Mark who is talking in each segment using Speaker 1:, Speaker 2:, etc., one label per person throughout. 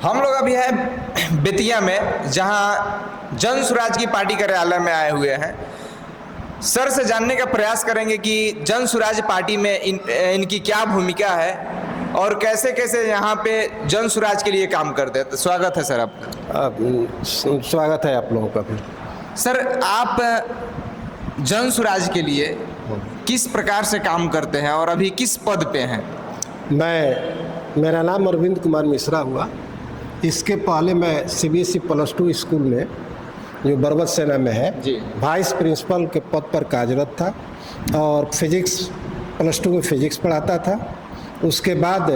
Speaker 1: हम लोग अभी है बेतिया में, जहां जन स्वराज की पार्टी कार्यालय में आए हुए हैं। सर से जानने का प्रयास करेंगे कि जन स्वराज पार्टी में इनकी क्या भूमिका है और कैसे कैसे यहाँ पे जन स्वराज के लिए काम करते हैं। तो स्वागत है सर आपका।
Speaker 2: स्वागत है आप लोगों का भी।
Speaker 1: सर, आप जन स्वराज के लिए किस प्रकार से काम करते हैं और अभी किस पद पे हैं?
Speaker 2: मेरा नाम अरविंद कुमार मिश्रा हुआ। इसके पहले मैं CBSE +2 स्कूल में, जो बरबत सेना में है, वाइस प्रिंसिपल के पद पर कार्यरत था और फिजिक्स +2 में फिजिक्स पढ़ाता था। उसके बाद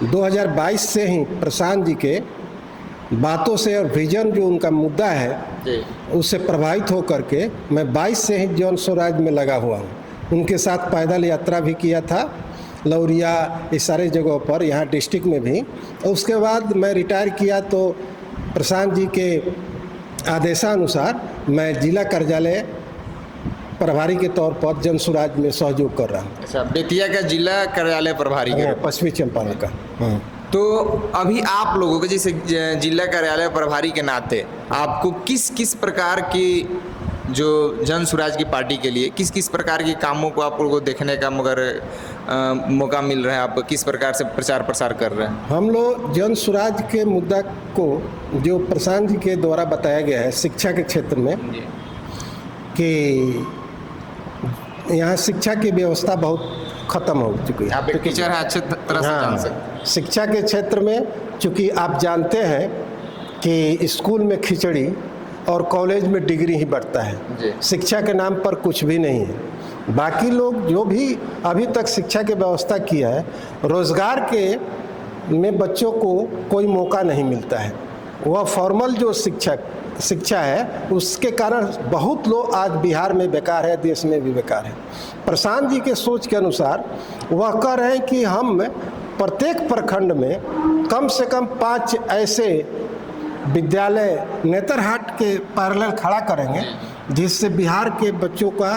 Speaker 2: 2022 से ही प्रशांत जी के बातों से और विजन जो उनका मुद्दा है उससे प्रभावित होकर के मैं 22 से ही जन स्वराज में लगा हुआ हूँ। उनके साथ पैदल यात्रा भी किया था, लौरिया, इस सारे जगहों पर, यहाँ डिस्ट्रिक्ट में भी। उसके बाद मैं रिटायर किया तो प्रशांत जी के आदेशानुसार मैं जिला कार्यालय प्रभारी के तौर पर जन स्वराज में सहयोग कर रहा हूँ।
Speaker 1: अच्छा, बेतिया का जिला कार्यालय प्रभारी के?
Speaker 2: पश्चिमी चंपारण का। हाँ।
Speaker 1: तो अभी आप लोगों को जैसे जिला कार्यालय प्रभारी के नाते आपको किस किस प्रकार की, जो जन स्वराज की पार्टी के लिए किस किस प्रकार के कामों को आप लोगों को देखने का मौका मिल रहा है? आप किस प्रकार से प्रचार प्रसार कर रहे हैं?
Speaker 2: हम लोग जन स्वराज के मुद्दा को, जो प्रशांत जी के द्वारा बताया गया है शिक्षा के क्षेत्र में, कि यहाँ शिक्षा की व्यवस्था बहुत ख़त्म हो चुकी है।
Speaker 1: आप एक टीचर हैं, अच्छे तरह से जान सकते हैं।
Speaker 2: शिक्षा के क्षेत्र में चूँकि आप जानते हैं कि स्कूल में खिचड़ी और कॉलेज में डिग्री ही बढ़ता है, शिक्षा के नाम पर कुछ भी नहीं है। बाकी लोग जो भी अभी तक शिक्षा की व्यवस्था किया है, रोज़गार के में बच्चों को कोई मौका नहीं मिलता है। वह फॉर्मल जो शिक्षा है उसके कारण बहुत लोग आज बिहार में बेकार है, देश में भी बेकार है। प्रशांत जी के सोच के अनुसार वह कह रहे हैं कि हम प्रत्येक प्रखंड में कम से कम 5 ऐसे विद्यालय नेतरहाट के पैरेलल खड़ा करेंगे, जिससे बिहार के बच्चों का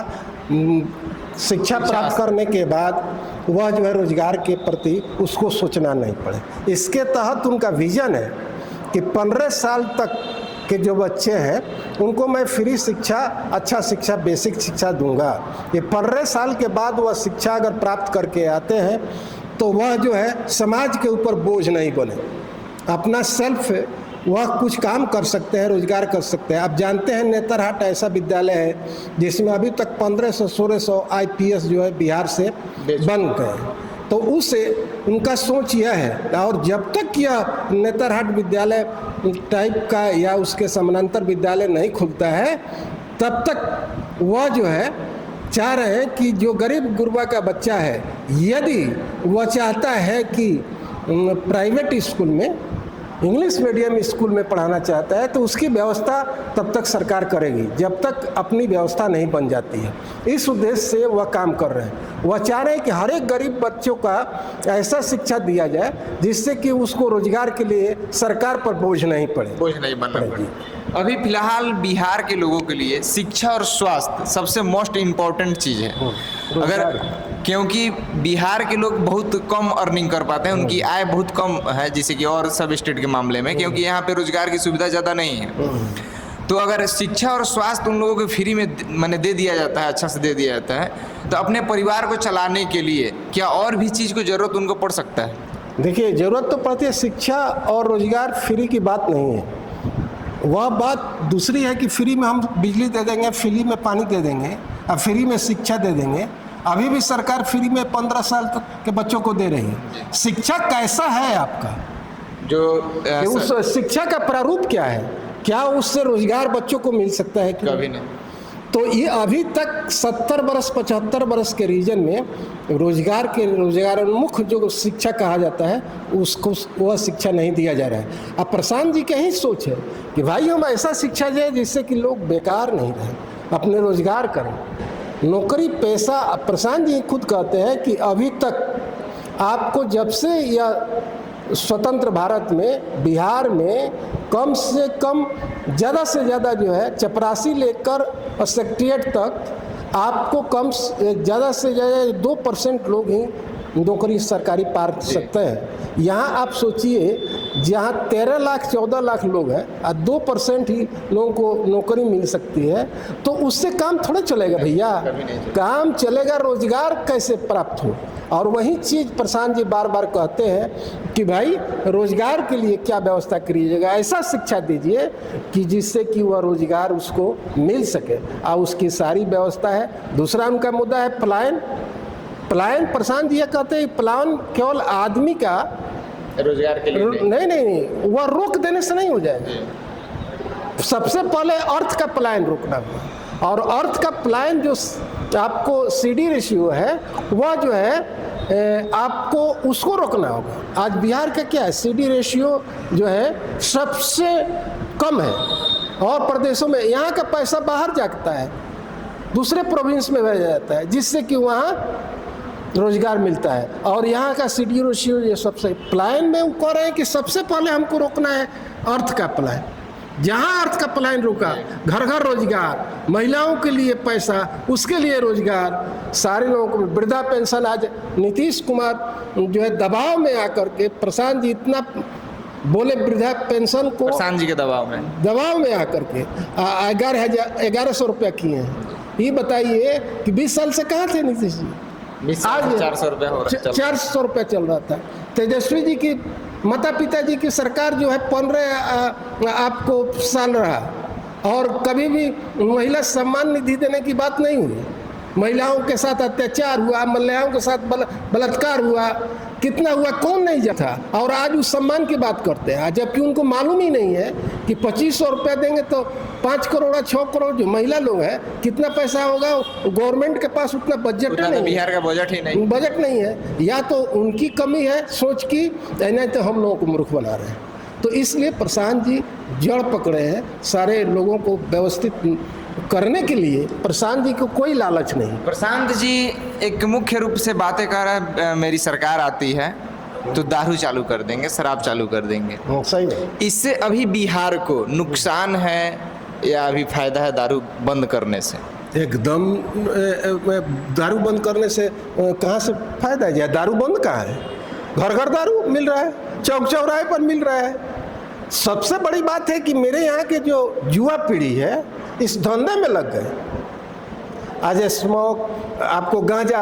Speaker 2: शिक्षा प्राप्त करने के बाद वह जो है रोजगार के प्रति उसको सोचना नहीं पड़े। इसके तहत उनका विजन है कि 15 साल तक के जो बच्चे हैं उनको मैं फ्री शिक्षा, अच्छा शिक्षा, बेसिक शिक्षा दूंगा। ये 15 साल के बाद वह शिक्षा अगर प्राप्त करके आते हैं तो वह जो है समाज के ऊपर बोझ नहीं बने, अपना सेल्फ वह कुछ काम कर सकते हैं, रोजगार कर सकते हैं। आप जानते हैं नेतरहाट ऐसा विद्यालय है जिसमें अभी तक 1500-1600 IPS जो है बिहार से बन गए। तो उससे उनका सोच यह है, और जब तक यह नेतरहाट विद्यालय टाइप का या उसके समानांतर विद्यालय नहीं खुलता है, तब तक वह जो है चाह रहे हैं कि जो गरीब गुरबा का बच्चा है, यदि वह चाहता है कि प्राइवेट स्कूल में, इंग्लिश मीडियम स्कूल में पढ़ाना चाहता है, तो उसकी व्यवस्था तब तक सरकार करेगी जब तक अपनी व्यवस्था नहीं बन जाती है। इस उद्देश्य से वह काम कर रहे हैं। वह चाह रहे हैं कि हर एक गरीब बच्चों का ऐसा शिक्षा दिया जाए जिससे कि उसको रोजगार के लिए सरकार पर बोझ नहीं बनना पड़े।
Speaker 1: अभी फिलहाल बिहार के लोगों के लिए शिक्षा और स्वास्थ्य सबसे मोस्ट इम्पोर्टेंट चीज़ है। अगर क्योंकि बिहार के लोग बहुत कम अर्निंग कर पाते हैं, उनकी आय बहुत कम है जैसे कि और सब स्टेट के मामले में, क्योंकि यहाँ पे रोजगार की सुविधा ज़्यादा नहीं है। तो अगर शिक्षा और स्वास्थ्य उन लोगों को फ्री में दे दिया जाता है, अच्छा से दे दिया जाता है, तो अपने परिवार को चलाने के लिए क्या और भी चीज़ को ज़रूरत उनको पड़ सकता है?
Speaker 2: देखिए, ज़रूरत तो पड़ती है। शिक्षा और रोजगार फ्री की बात नहीं है। वह बात दूसरी है कि फ्री में हम बिजली दे देंगे, फ्री में पानी दे देंगे और फ्री में शिक्षा दे देंगे। अभी भी सरकार फ्री में 15 साल तक के बच्चों को दे रही है। शिक्षा कैसा है आपका, जो उस शिक्षा का प्रारूप क्या है? क्या उससे रोजगार बच्चों को मिल सकता है?
Speaker 1: कभी नहीं।
Speaker 2: तो ये अभी तक 70 वर्ष 75 वर्ष के रीजन में रोजगारोन्मुख जो शिक्षा कहा जाता है उसको वह शिक्षा नहीं दिया जा रहा है। अब प्रशांत जी का ही सोच है कि भाई हम ऐसा शिक्षा दें जिससे कि लोग बेकार नहीं रहें, अपने रोजगार करें, नौकरी पेशा। प्रशांत जी खुद कहते हैं कि अभी तक आपको जब से यह स्वतंत्र भारत में बिहार में कम से कम ज़्यादा से ज़्यादा जो है चपरासी लेकर सेक्रेटरीट तक आपको कम ज़्यादा से ज़्यादा 2% लोग ही नौकरी सरकारी पा सकते हैं। यहाँ आप सोचिए जहाँ 13 लाख 14 लाख लोग हैं और 2% ही लोगों को नौकरी मिल सकती है, तो उससे काम थोड़ा चलेगा भैया। काम चलेगा, रोजगार कैसे प्राप्त हो। और वही चीज़ प्रशांत जी बार बार कहते हैं कि भाई रोजगार के लिए क्या व्यवस्था करिएगा, ऐसा शिक्षा दीजिए कि जिससे कि वह रोजगार उसको मिल सके, और उसकी सारी व्यवस्था है। दूसरा उनका मुद्दा है पलायन। पलायन, प्रशांत जी ये कहते हैं पलायन केवल आदमी का
Speaker 1: रोजगार के लिए
Speaker 2: नहीं, वह रोक देने से नहीं हो जाएगा। सबसे पहले अर्थ का पलायन रोकना होगा, और अर्थ का पलायन जो आपको CD रेशियो है वह जो है आपको उसको रोकना होगा। आज बिहार का क्या है, CD रेशियो जो है सबसे कम है, और प्रदेशों में यहाँ का पैसा बाहर जाता है, दूसरे प्रोविंस में भेजा जाता है, जिससे कि वहाँ रोजगार मिलता है। और यहाँ का CD रेशियो ये सबसे पलायन में वो कह रहे हैं कि सबसे पहले हमको रोकना है अर्थ का पलायन। जहाँ अर्थ का पलायन रुका, घर घर रोजगार, महिलाओं के लिए पैसा, उसके लिए रोजगार, सारे लोगों को वृद्धा पेंशन। आज नीतीश कुमार जो है दबाव में आकर के, प्रशांत जी इतना बोले वृद्धा पेंशन को,
Speaker 1: प्रशांत जी के दबाव में
Speaker 2: आकर के 1100 रुपया किए हैं। ये बताइए कि 20 साल से कहाँ थे नीतीश जी?
Speaker 1: आज 400 रुपया हो रहा है,
Speaker 2: 400 रुपया चल रहा था। तेजस्वी जी की माता पिता जी की सरकार जो है 15 आपको साल रहा, और कभी भी महिला सम्मान निधि देने की बात नहीं हुई। महिलाओं के साथ अत्याचार हुआ, महिलाओं के साथ बलात्कार हुआ, कितना हुआ कौन नहीं जाता। और आज उस सम्मान की बात करते हैं, जबकि उनको मालूम ही नहीं है कि 2500 रुपया देंगे तो 5 करोड़ 6 करोड़ जो महिला लोग हैं, कितना पैसा होगा। गवर्नमेंट के पास उतना बजट नहीं,
Speaker 1: बिहार का बजट नहीं
Speaker 2: है। या तो उनकी कमी है सोच की, नहीं तो हम लोगों को मूर्ख बना रहे हैं। तो इसलिए प्रशांत जी जड़ पकड़े हैं। सारे लोगों को व्यवस्थित करने के लिए प्रशांत जी को कोई लालच नहीं।
Speaker 1: प्रशांत जी एक मुख्य रूप से बातें कर रहे हैं, मेरी सरकार आती है तो दारू चालू कर देंगे, शराब चालू कर देंगे।
Speaker 2: सही है।
Speaker 1: इससे अभी बिहार को नुकसान है या अभी फायदा है दारू बंद करने से?
Speaker 2: एकदम दारू बंद करने से कहाँ से फायदा है? दारू बंद कहाँ है? घर घर दारू मिल रहा है, चौक चौराहे पर मिल रहा है। सबसे बड़ी बात है कि मेरे यहाँ के जो युवा पीढ़ी है इस धंधे में लग गए। आज स्मोक, आपको गांजा,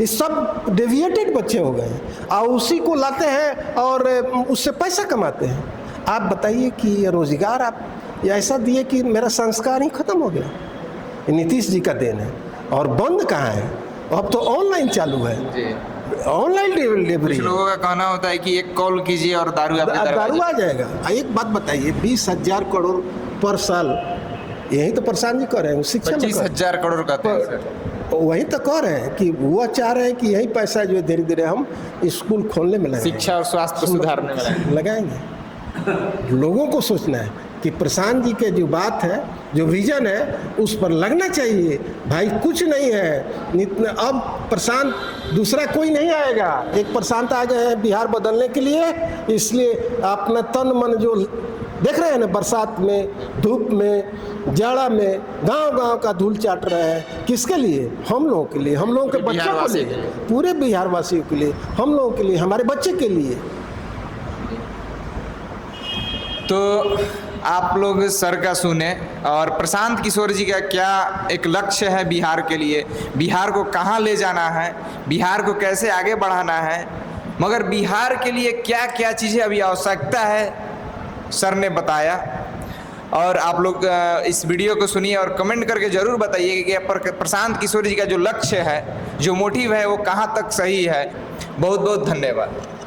Speaker 2: ये सब डेविएटेड बच्चे हो गए और उसी को लाते हैं और उससे पैसा कमाते हैं। आप बताइए कि ये रोजगार आप ऐसा दिए कि मेरा संस्कार ही खत्म हो गया। नीतीश जी का देन है। और बंद कहाँ है? अब तो ऑनलाइन चालू है, ऑनलाइन डिलीवरी।
Speaker 1: कुछ लोगों का कहना होता है कि एक कॉल कीजिए और दारू
Speaker 2: आ जाएगा। एक बात बताइए, 20,000 करोड़ पर साल, यही तो प्रशांत जी कह रहे हैं। शिक्षा
Speaker 1: 25,000 करोड़ कहते हैं सर।
Speaker 2: वही तो कह रहे हैं कि वो चाह रहे हैं कि यही पैसा जो धीरे धीरे हम स्कूल खोलने में लगाएंगे,
Speaker 1: शिक्षा और स्वास्थ्य को सुधारने में लगाएंगे।
Speaker 2: लोगों को सोचना है कि प्रशांत जी के जो बात है, जो विजन है, उस पर लगना चाहिए। भाई कुछ नहीं है, अब प्रशांत दूसरा कोई नहीं आएगा। एक प्रशांत आ गए हैं बिहार बदलने के लिए। इसलिए अपना तन मन जो देख रहे हैं ना, बरसात में, धूप में, जाड़ा में, गांव-गांव का धूल चाट रहे हैं। किसके लिए? हम लोगों के लिए, हम लोगों के बच्चों के लिए, पूरे बिहार वासियों के लिए, हम लोगों के लिए, हमारे बच्चे के लिए।
Speaker 1: तो आप लोग सर का सुने, और प्रशांत किशोर जी का क्या एक लक्ष्य है बिहार के लिए, बिहार को कहाँ ले जाना है, बिहार को कैसे आगे बढ़ाना है, मगर बिहार के लिए क्या क्या चीज़ें अभी आवश्यकता है, सर ने बताया। और आप लोग इस वीडियो को सुनिए और कमेंट करके ज़रूर बताइए कि प्रशांत किशोर जी का जो लक्ष्य है, जो मोटिव है, वो कहाँ तक सही है। बहुत बहुत धन्यवाद।